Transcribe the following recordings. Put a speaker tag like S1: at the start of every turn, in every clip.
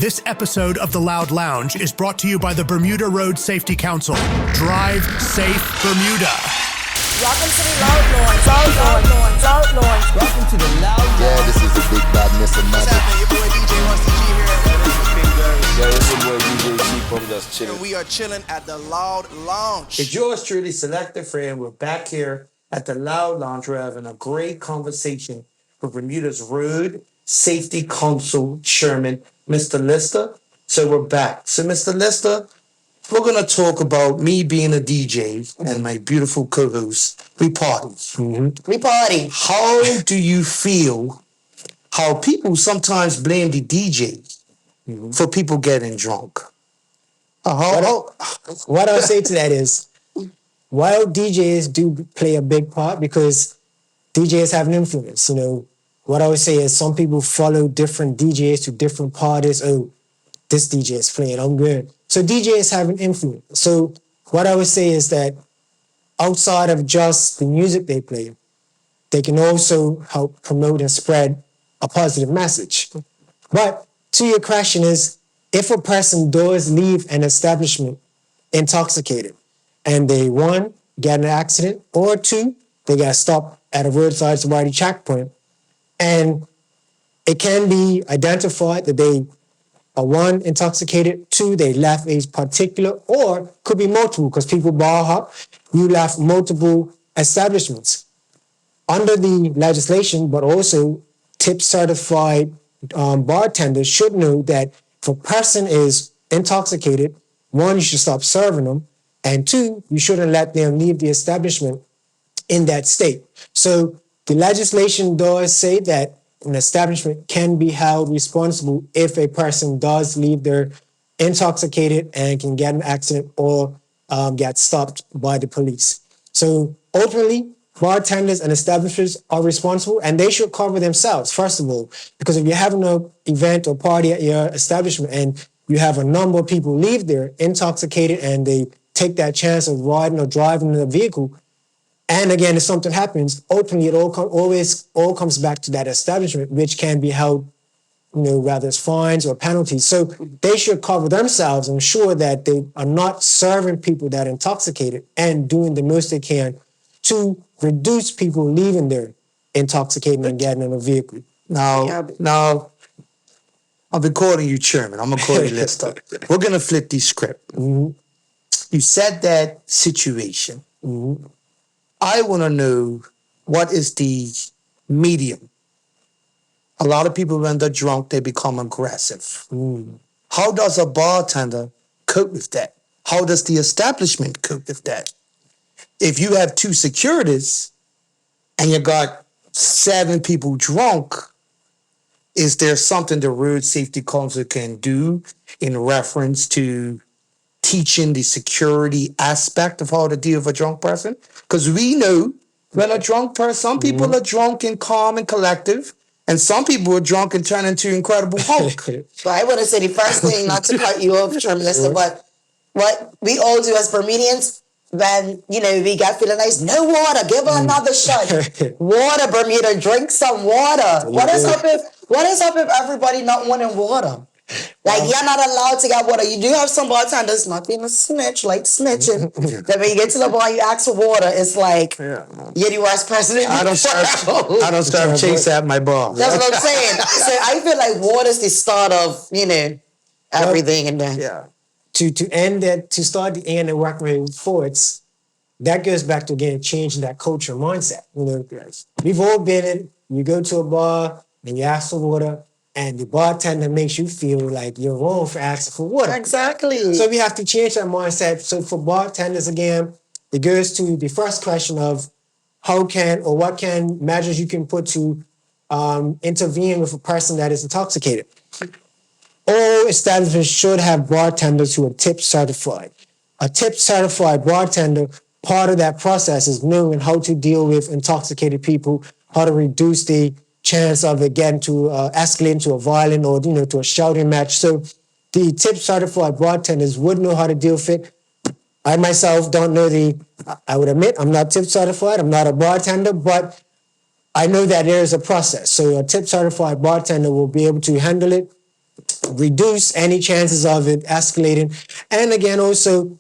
S1: This episode of The Loud Lounge is brought to you by the Bermuda Road Safety Council. Drive safe, Bermuda.
S2: Welcome to the Loud Lounge.
S3: Welcome to the Loud Lounge.
S4: Yeah, this is the big bad Mr.
S5: What's
S4: Magic.
S5: happening? Your boy DJ wants to G here.
S4: Yeah, it's your boy DJ Cheap. I'm just chilling.
S5: And we are chilling at the Loud Lounge.
S3: It's yours truly, Selected Friend. We're back here at the Loud Lounge. We're having a great conversation with Bermuda's Road Safety Council Chairman, Mr. Lister. So we're back. So, Mr. Lister, we're going to talk about me being a DJ and my beautiful co-host. We party.
S2: We party.
S3: How do you feel how people sometimes blame the DJ for people getting drunk?
S6: What I'll say to that is, while DJs do play a big part because DJs have an influence, you know, what I would say is some people follow different DJs to different parties. Oh, this DJ is playing, I'm good. So DJs have an influence. So what I would say is that outside of just the music they play, they can also help promote and spread a positive message. But to your question is, if a person does leave an establishment intoxicated and they, one, get in an accident, or two, they got stopped at a roadside sobriety checkpoint, and it can be identified that they are, one, intoxicated, two, they left a particular, or could be multiple, because people bar hop, you left multiple establishments. Under the legislation, but also tip certified bartenders should know that if a person is intoxicated, one, you should stop serving them, and two, you shouldn't let them leave the establishment in that state. So the legislation does say that an establishment can be held responsible if a person does leave there intoxicated and can get in an accident or get stopped by the police. So ultimately, bartenders and establishments are responsible, and they should cover themselves, first of all, because if you're having an event or party at your establishment and you have a number of people leave there intoxicated and they take that chance of riding or driving in a vehicle, and again, if something happens, ultimately it always comes back to that establishment, which can be held, you know, whether it's fines or penalties. So they should cover themselves and ensure that they are not serving people that are intoxicated and doing the most they can to reduce people leaving there intoxicated and getting in a vehicle.
S3: Now, I've been calling you chairman. I'm going to call you Lister. We're going to flip the script.
S6: Mm-hmm.
S3: You said that situation.
S6: Mm-hmm.
S3: I want to know, what is the medium? A lot of people, when they're drunk, they become aggressive. How does a bartender cope with that? How does the establishment cope with that? If you have two securities and you got 7 people drunk, is there something the Road Safety Council can do in reference to teaching the security aspect of how to deal with a drunk person? Because we know when a drunk person, some people are drunk and calm and collective, and some people are drunk and turn into Incredible Hulk.
S2: So I want to say the first thing, not to cut you off, Chairman Lister, but what we all do as Bermudians, when, you know, we get feeling nice, no water, give her another shot. Water, Bermuda, drink some water. What is up if everybody not wanting water? Like, you're not allowed to get water. You do have some bartenders not being a snitch, like snitching. That when you get to the bar, you ask for water. It's like, you're the worst person in
S3: I don't serve chase at my bar.
S2: That's what I'm saying. So I feel like water's the start of, you know, everything in there.
S3: Yeah.
S6: To start the end and work moving forwards, that goes back to, again, changing that culture mindset. You know, we've all been in, you go to a bar and you ask for water, and the bartender makes you feel like you're wrong for asking for water.
S2: Exactly.
S6: So we have to change that mindset. So for bartenders, again, it goes to the first question of what can measures you can put to intervene with a person that is intoxicated. All establishments should have bartenders who are tip certified. A tip certified bartender, part of that process is knowing how to deal with intoxicated people, how to reduce the chance of it getting to escalate into a violent or, you know, to a shouting match. So the tip certified bartenders would know how to deal with it. I myself don't know I would admit I'm not tip certified, I'm not a bartender, but I know that there is a process. So a tip certified bartender will be able to handle it reduce any chances of it escalating. And again, also,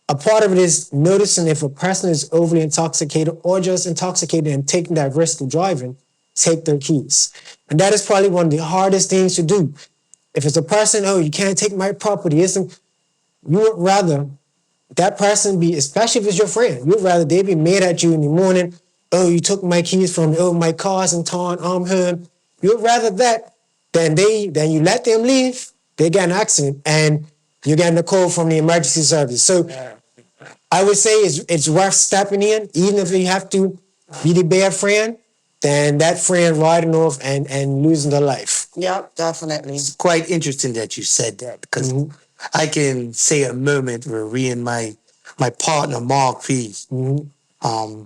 S6: a part of it is noticing if a person is overly intoxicated or just intoxicated and taking that risk of driving, take their keys. And that is probably one of the hardest things to do. If it's a person, oh, you can't take my property, isn't you would rather that person be, especially if it's your friend, you'd rather they be mad at you in the morning, oh, you took my keys from me, oh, my car's in torn, I'm hurt. You'd rather that than you let them leave, they get an accident and you're getting a call from the emergency service. So I would say it's worth stepping in, even if you have to be the bad friend, than that friend riding off and losing their life.
S2: Yep, definitely.
S3: It's quite interesting that you said that because I can say a moment where we and my partner Mark P.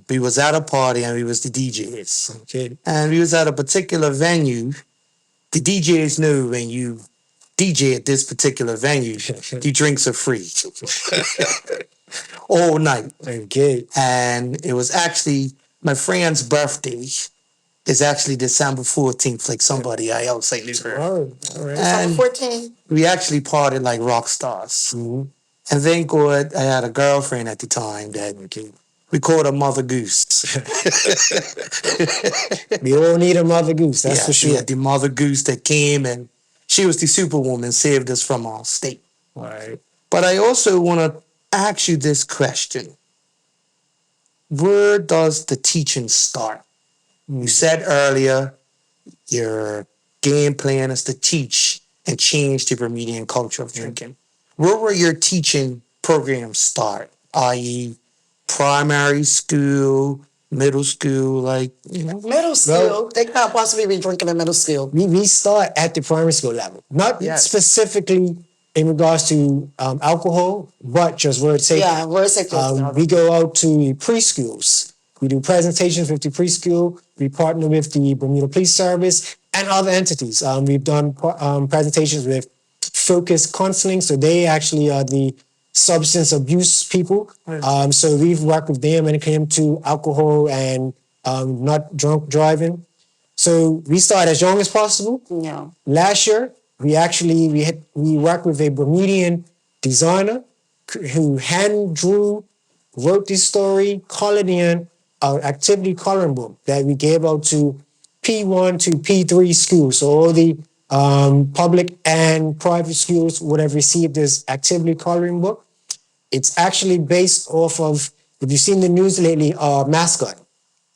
S3: We was at a party and we was the DJs.
S6: Okay.
S3: And we was at a particular venue. The DJs knew when you DJ at this particular venue, the drinks are free. All night.
S6: Okay.
S3: And it was actually my friend's birthday. It's actually December 14th, like somebody I outside knew her.
S6: All right.
S3: And
S2: 14.
S3: we actually partied like rock stars. And thank God I had a girlfriend at the time that we called her Mother Goose.
S6: We all need a Mother Goose, that's for sure.
S3: Yeah, the Mother Goose that came and she was the superwoman, saved us from our state.
S6: All right.
S3: But I also want to ask you this question. Where does the teaching start? You said earlier your game plan is to teach and change the Bermudian culture of drinking. Where will your teaching programs start? I.e., primary school, middle school,
S2: Middle school. They can't possibly be drinking in middle school.
S6: We start at the primary school level, not specifically in regards to alcohol, but just word safety.
S2: Yeah, word safety.
S6: We go out to the preschools. We do presentations with the preschool. We partner with the Bermuda Police Service and other entities. We've done presentations with Focus Counseling, so they actually are the substance abuse people. So we've worked with them when it came to alcohol and not drunk driving. So we start as young as possible.
S2: Yeah.
S6: Last year, we worked with a Bermudian designer who hand drew, wrote this story, colored in our activity coloring book that we gave out to P1 to P3 schools. So all the public and private schools would have received this activity coloring book. It's actually based off of, if you've seen the news lately, our mascot.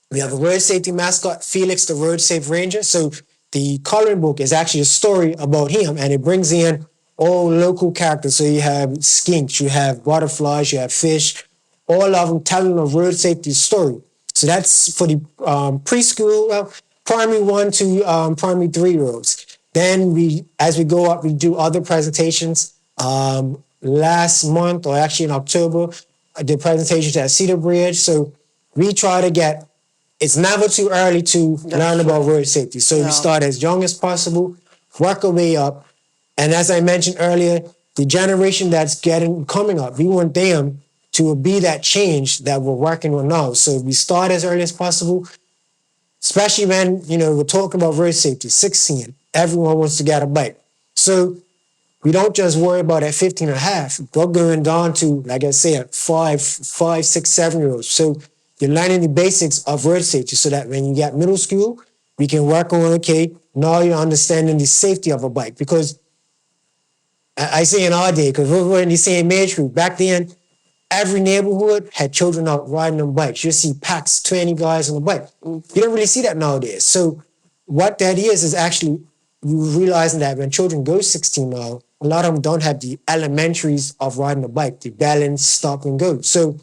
S6: We have a road safety mascot, Felix the Road Safe Ranger. So the coloring book is actually a story about him, and it brings in all local characters. So you have skinks, you have butterflies, you have fish, all of them telling a road safety story. So that's for the preschool, primary 1 to primary 3-year-olds. Then as we go up, we do other presentations. Last month, or actually in October, I did presentations at Cedar Bridge. So we try to it's never too early to learn about road safety. So we start as young as possible, work our way up. And as I mentioned earlier, the generation that's coming up, we want them to be that change that we're working on now. So we start as early as possible, especially when, we're talking about road safety, 16, everyone wants to get a bike. So we don't just worry about at 15 and a half. We're going down to, like I said, 5, 6, 7-year-olds. So you're learning the basics of road safety so that when you get middle school, we can work on, now you're understanding the safety of a bike. Because I say in our day, because we're in the same age group, back then, every neighborhood had children out riding on bikes. You see packs, 20 guys on a bike. You don't really see that nowadays. So what that is actually you realizing that when children go 16 now, a lot of them don't have the elementaries of riding a bike, the balance, stop and go. So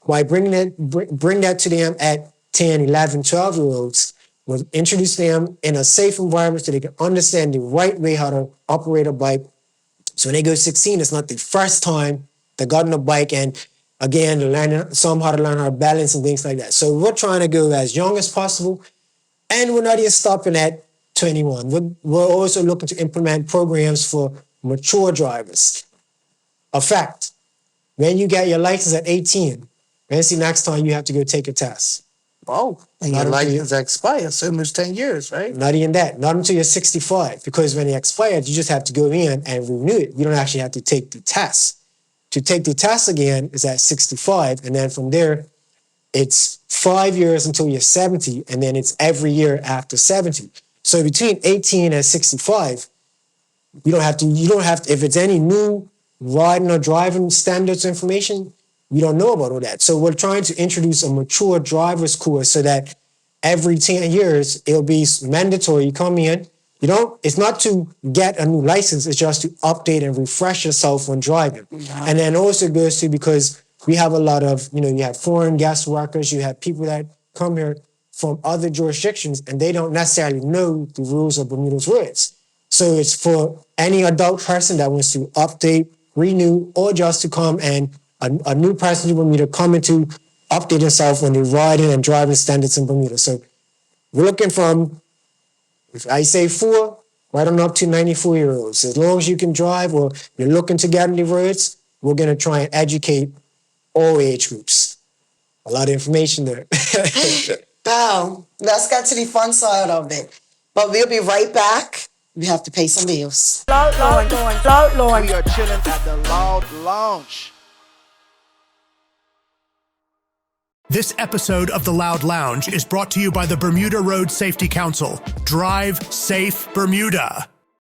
S6: by bring that to them at 10, 11, 12-year-olds, we'll introduce them in a safe environment so they can understand the right way how to operate a bike. So when they go 16, it's not the first time they got on a bike and again, learning how to learn how to balance and things like that. So we're trying to go as young as possible, and we're not even stopping at 21. We're also looking to implement programs for mature drivers. A fact, when you get your license at 18, when's the next time you have to go take a test?
S3: Oh, and
S6: Not
S3: your
S6: until you-
S3: license expires, so almost 10 years, right?
S6: Not even that. Not until you're 65. Because when it expires, you just have to go in and renew it. You don't actually have to take the test. To take the test again is at 65. And then from there, it's 5 years until you're 70. And then it's every year after 70. So between 18 and 65, you don't have to, if it's any new riding or driving standards information, you don't know about all that. So we're trying to introduce a mature driver's course so that every 10 years, it'll be mandatory. You come in, it's not to get a new license, it's just to update and refresh yourself when driving. And then also goes to, because we have a lot of, you have foreign guest workers, you have people that come here from other jurisdictions and they don't necessarily know the rules of Bermuda's roads. So it's for any adult person that wants to update, renew, or just to come and a new person to Bermuda come into update themselves when they're riding and driving standards in Bermuda. So we're looking from, if I say 4, right on up to 94-year-olds. As long as you can drive or you're looking to get on the roads, we're going to try and educate all age groups. A lot of information there.
S2: Bow. Let's get to the fun side of it. But we'll be right back. We have to pay some bills.
S5: We are chilling at the Loud Lounge.
S1: This episode of The Loud Lounge is brought to you by the Bermuda Road Safety Council. Drive safe, Bermuda.